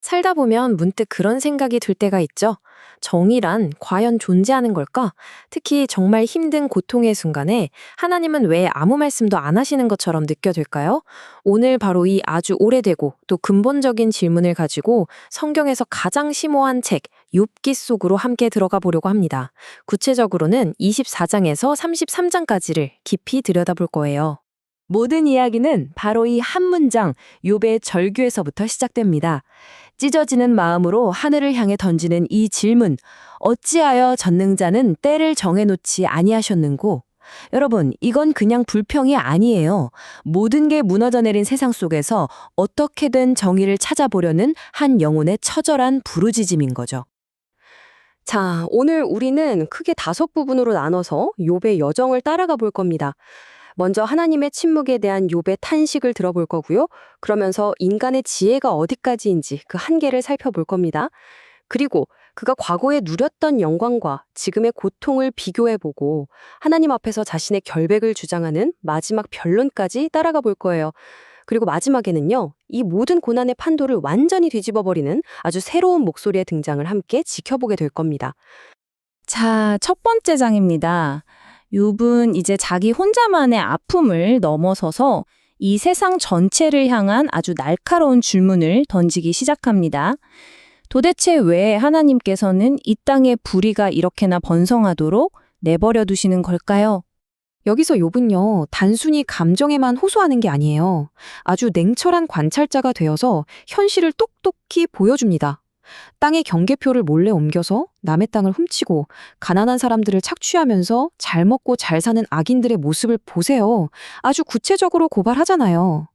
살다 보면 문득 그런 생각이 들 때가 있죠. 정의란 과연 존재하는 걸까? 특히 정말 힘든 고통의 순간에 하나님은 왜 아무 말씀도 안 하시는 것처럼 느껴질까요? 오늘 바로 이 아주 오래되고 또 근본적인 질문을 가지고 성경에서 가장 심오한 책, 욥기 속으로 함께 들어가 보려고 합니다. 구체적으로는 24장에서 33장까지를 깊이 들여다볼 거예요. 모든 이야기는 바로 이 한 문장, 욥의 절규에서부터 시작됩니다. 찢어지는 마음으로 하늘을 향해 던지는 이 질문, 어찌하여 전능자는 때를 정해놓지 아니하셨는고? 여러분, 이건 그냥 불평이 아니에요. 모든 게 무너져 내린 세상 속에서 어떻게든 정의를 찾아보려는 한 영혼의 처절한 부르짖음인 거죠. 자, 오늘 우리는 크게 5부분으로 나눠서 욥의 여정을 따라가 볼 겁니다. 먼저 하나님의 침묵에 대한 욥의 탄식을 들어볼 거고요. 그러면서 인간의 지혜가 어디까지인지 그 한계를 살펴볼 겁니다. 그리고 그가 과거에 누렸던 영광과 지금의 고통을 비교해보고 하나님 앞에서 자신의 결백을 주장하는 마지막 변론까지 따라가 볼 거예요. 그리고 마지막에는요, 이 모든 고난의 판도를 완전히 뒤집어버리는 아주 새로운 목소리의 등장을 함께 지켜보게 될 겁니다. 자, 첫 번째 장입니다. 욥은 이제 자기 혼자만의 아픔을 넘어서서 이 세상 전체를 향한 아주 날카로운 질문을 던지기 시작합니다. 도대체 왜 하나님께서는 이 땅에 불의가 이렇게나 번성하도록 내버려 두시는 걸까요? 여기서 욥은요, 단순히 감정에만 호소하는 게 아니에요. 아주 냉철한 관찰자가 되어서 현실을 똑똑히 보여줍니다. 땅의 경계표를 몰래 옮겨서 남의 땅을 훔치고 가난한 사람들을 착취하면서 잘 먹고 잘 사는 악인들의 모습을 보세요. 아주 구체적으로 고발하잖아요.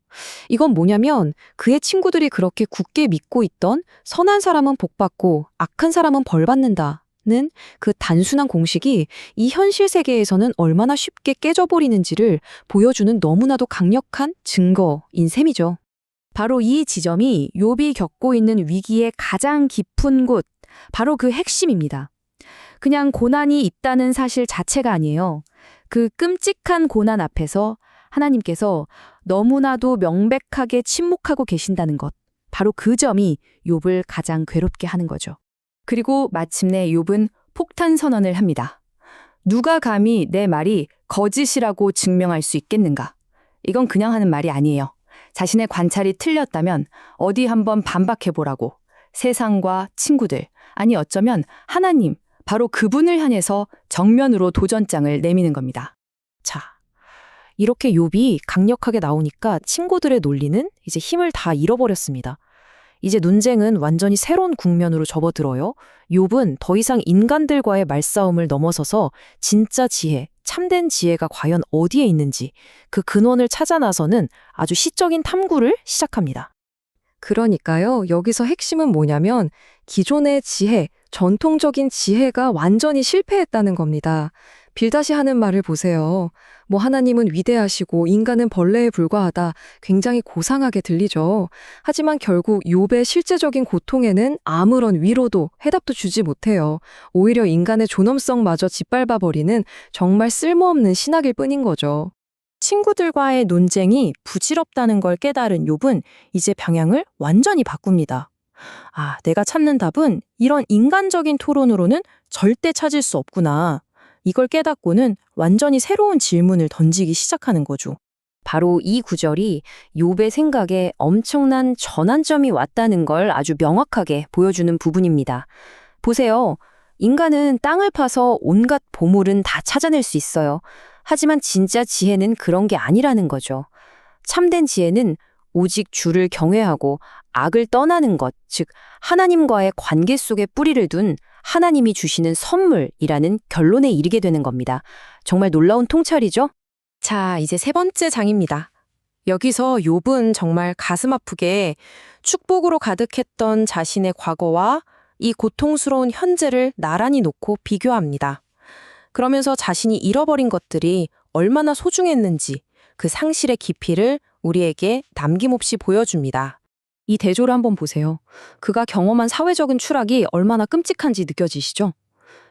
이건 뭐냐면 그의 친구들이 그렇게 굳게 믿고 있던 선한 사람은 복받고 악한 사람은 벌받는다는 그 단순한 공식이 이 현실 세계에서는 얼마나 쉽게 깨져버리는지를 보여주는 너무나도 강력한 증거인 셈이죠. 바로 이 지점이 욥이 겪고 있는 위기의 가장 깊은 곳, 바로 그 핵심입니다. 그냥 고난이 있다는 사실 자체가 아니에요. 그 끔찍한 고난 앞에서 하나님께서 너무나도 명백하게 침묵하고 계신다는 것, 바로 그 점이 욥을 가장 괴롭게 하는 거죠. 그리고 마침내 욥은 폭탄 선언을 합니다. 누가 감히 내 말이 거짓이라고 증명할 수 있겠는가? 이건 그냥 하는 말이 아니에요. 자신의 관찰이 틀렸다면 어디 한번 반박해보라고 세상과 친구들, 아니 어쩌면 하나님, 바로 그분을 향해서 정면으로 도전장을 내미는 겁니다. 자, 이렇게 욥이 강력하게 나오니까 친구들의 논리는 이제 힘을 다 잃어버렸습니다. 이제 논쟁은 완전히 새로운 국면으로 접어들어요. 욥은 더 이상 인간들과의 말싸움을 넘어서서 진짜 지혜, 참된 지혜가 과연 어디에 있는지 그 근원을 찾아 나서는 아주 시적인 탐구를 시작합니다. 그러니까요, 여기서 핵심은 뭐냐면 기존의 지혜, 전통적인 지혜가 완전히 실패했다는 겁니다. 빌다시 하는 말을 보세요. 뭐 하나님은 위대하시고 인간은 벌레에 불과하다. 굉장히 고상하게 들리죠. 하지만 결국 욥의 실제적인 고통에는 아무런 위로도 해답도 주지 못해요. 오히려 인간의 존엄성마저 짓밟아버리는 정말 쓸모없는 신학일 뿐인 거죠. 친구들과의 논쟁이 부질없다는 걸 깨달은 욥은 이제 방향을 완전히 바꿉니다. 아, 내가 찾는 답은 이런 인간적인 토론으로는 절대 찾을 수 없구나. 이걸 깨닫고는 완전히 새로운 질문을 던지기 시작하는 거죠. 바로 이 구절이 욥의 생각에 엄청난 전환점이 왔다는 걸 아주 명확하게 보여주는 부분입니다. 보세요. 인간은 땅을 파서 온갖 보물은 다 찾아낼 수 있어요. 하지만 진짜 지혜는 그런 게 아니라는 거죠. 참된 지혜는 오직 주를 경외하고 악을 떠나는 것, 즉 하나님과의 관계 속에 뿌리를 둔 하나님이 주시는 선물이라는 결론에 이르게 되는 겁니다. 정말 놀라운 통찰이죠? 자, 이제 3번째 장입니다. 여기서 욥은 정말 가슴 아프게 축복으로 가득했던 자신의 과거와 이 고통스러운 현재를 나란히 놓고 비교합니다. 그러면서 자신이 잃어버린 것들이 얼마나 소중했는지 그 상실의 깊이를 우리에게 남김없이 보여줍니다. 이 대조를 한번 보세요. 그가 경험한 사회적인 추락이 얼마나 끔찍한지 느껴지시죠?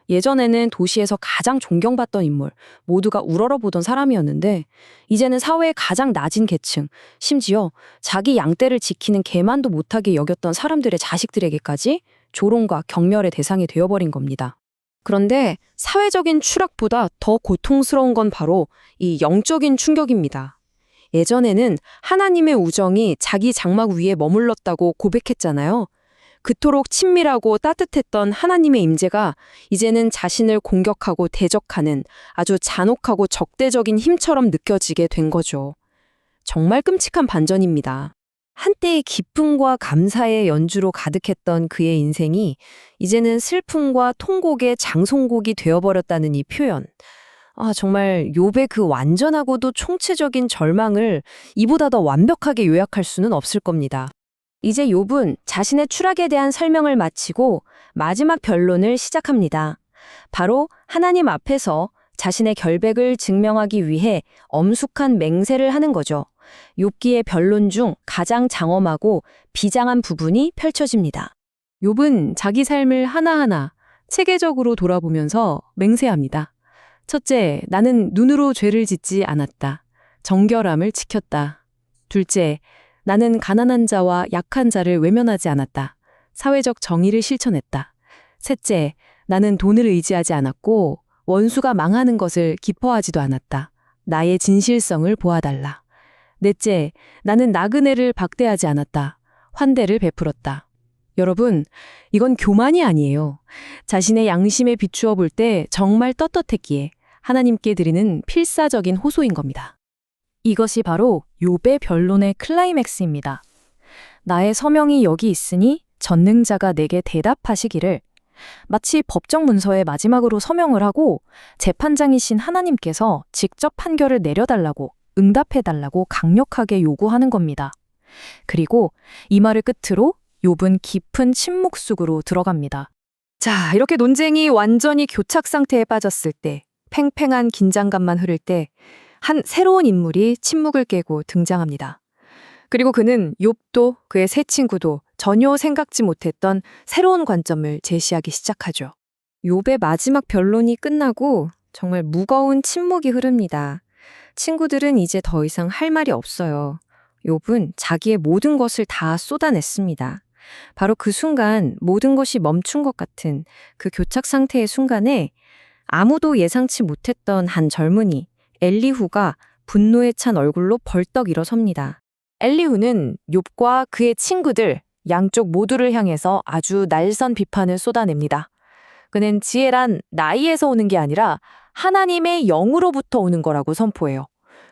예전에는 도시에서 가장 존경받던 인물, 모두가 우러러보던 사람이었는데 이제는 사회의 가장 낮은 계층, 심지어 자기 양떼를 지키는 개만도 못하게 여겼던 사람들의 자식들에게까지 조롱과 경멸의 대상이 되어버린 겁니다. 그런데 사회적인 추락보다 더 고통스러운 건 바로 이 영적인 충격입니다. 예전에는 하나님의 우정이 자기 장막 위에 머물렀다고 고백했잖아요. 그토록 친밀하고 따뜻했던 하나님의 임재가 이제는 자신을 공격하고 대적하는 아주 잔혹하고 적대적인 힘처럼 느껴지게 된 거죠. 정말 끔찍한 반전입니다. 한때의 기쁨과 감사의 연주로 가득했던 그의 인생이 이제는 슬픔과 통곡의 장송곡이 되어버렸다는 이 표현. 정말 욥의 그 완전하고도 총체적인 절망을 이보다 더 완벽하게 요약할 수는 없을 겁니다. 이제 욥은 자신의 추락에 대한 설명을 마치고 마지막 변론을 시작합니다. 바로 하나님 앞에서 자신의 결백을 증명하기 위해 엄숙한 맹세를 하는 거죠. 욥기의 변론 중 가장 장엄하고 비장한 부분이 펼쳐집니다. 욥은 자기 삶을 하나하나 체계적으로 돌아보면서 맹세합니다. 첫째, 나는 눈으로 죄를 짓지 않았다. 정결함을 지켰다. 둘째, 나는 가난한 자와 약한 자를 외면하지 않았다. 사회적 정의를 실천했다. 셋째, 나는 돈을 의지하지 않았고 원수가 망하는 것을 기뻐하지도 않았다. 나의 진실성을 보아달라. 넷째, 나는 나그네를 박대하지 않았다. 환대를 베풀었다. 여러분, 이건 교만이 아니에요. 자신의 양심에 비추어 볼 때 정말 떳떳했기에 하나님께 드리는 필사적인 호소인 겁니다. 이것이 바로 욥의 변론의 클라이맥스입니다. 나의 서명이 여기 있으니 전능자가 내게 대답하시기를. 마치 법정 문서의 마지막으로 서명을 하고 재판장이신 하나님께서 직접 판결을 내려달라고, 응답해달라고 강력하게 요구하는 겁니다. 그리고 이 말을 끝으로 욥은 깊은 침묵 속으로 들어갑니다. 자, 이렇게 논쟁이 완전히 교착 상태에 빠졌을 때, 팽팽한 긴장감만 흐를 때 한 새로운 인물이 침묵을 깨고 등장합니다. 그리고 그는 욥도 그의 세 친구도 전혀 생각지 못했던 새로운 관점을 제시하기 시작하죠. 욥의 마지막 변론이 끝나고 정말 무거운 침묵이 흐릅니다. 친구들은 이제 더 이상 할 말이 없어요. 욥은 자기의 모든 것을 다 쏟아냈습니다. 바로 그 순간 모든 것이 멈춘 것 같은 그 교착 상태의 순간에 아무도 예상치 못했던 한 젊은이 엘리후가 분노에 찬 얼굴로 벌떡 일어섭니다. 엘리후는 욥과 그의 친구들 양쪽 모두를 향해서 아주 날선 비판을 쏟아냅니다. 그는 지혜란 나이에서 오는 게 아니라 하나님의 영으로부터 오는 거라고 선포해요.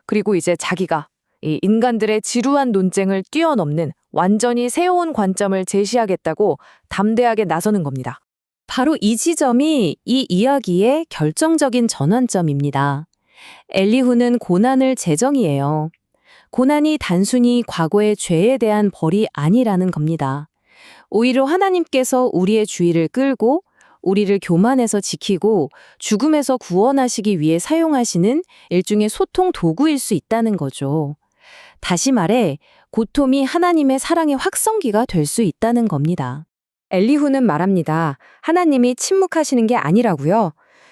그리고 이제 자기가 이 인간들의 지루한 논쟁을 뛰어넘는 완전히 새로운 관점을 제시하겠다고 담대하게 나서는 겁니다. 바로 이 지점이 이 이야기의 결정적인 전환점입니다. 엘리후는 고난을 재정의해요. 고난이 단순히 과거의 죄에 대한 벌이 아니라는 겁니다. 오히려 하나님께서 우리의 주의를 끌고 우리를 교만에서 지키고 죽음에서 구원하시기 위해 사용하시는 일종의 소통 도구일 수 있다는 거죠. 다시 말해 고통이 하나님의 사랑의 확성기가 될 수 있다는 겁니다. 엘리후는 말합니다. 하나님이 침묵하시는 게 아니라고요.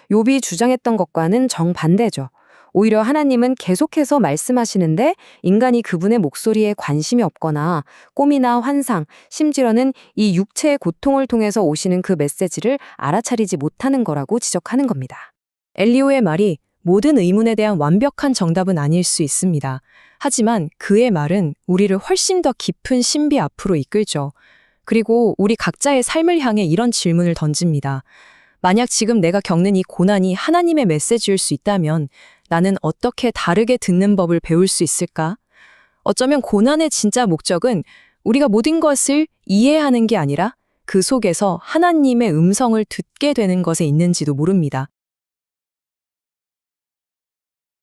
욥이 주장했던 것과는 정반대죠. 오히려 하나님은 계속해서 말씀하시는데 인간이 그분의 목소리에 관심이 없거나 꿈이나 환상, 심지어는 이 육체의 고통을 통해서 오시는 그 메시지를 알아차리지 못하는 거라고 지적하는 겁니다. 엘리후의 말이 모든 의문에 대한 완벽한 정답은 아닐 수 있습니다. 하지만 그의 말은 우리를 훨씬 더 깊은 신비 앞으로 이끌죠. 그리고 우리 각자의 삶을 향해 이런 질문을 던집니다. 만약 지금 내가 겪는 이 고난이 하나님의 메시지일 수 있다면 나는 어떻게 다르게 듣는 법을 배울 수 있을까? 어쩌면 고난의 진짜 목적은 우리가 모든 것을 이해하는 게 아니라 그 속에서 하나님의 음성을 듣게 되는 것에 있는지도 모릅니다.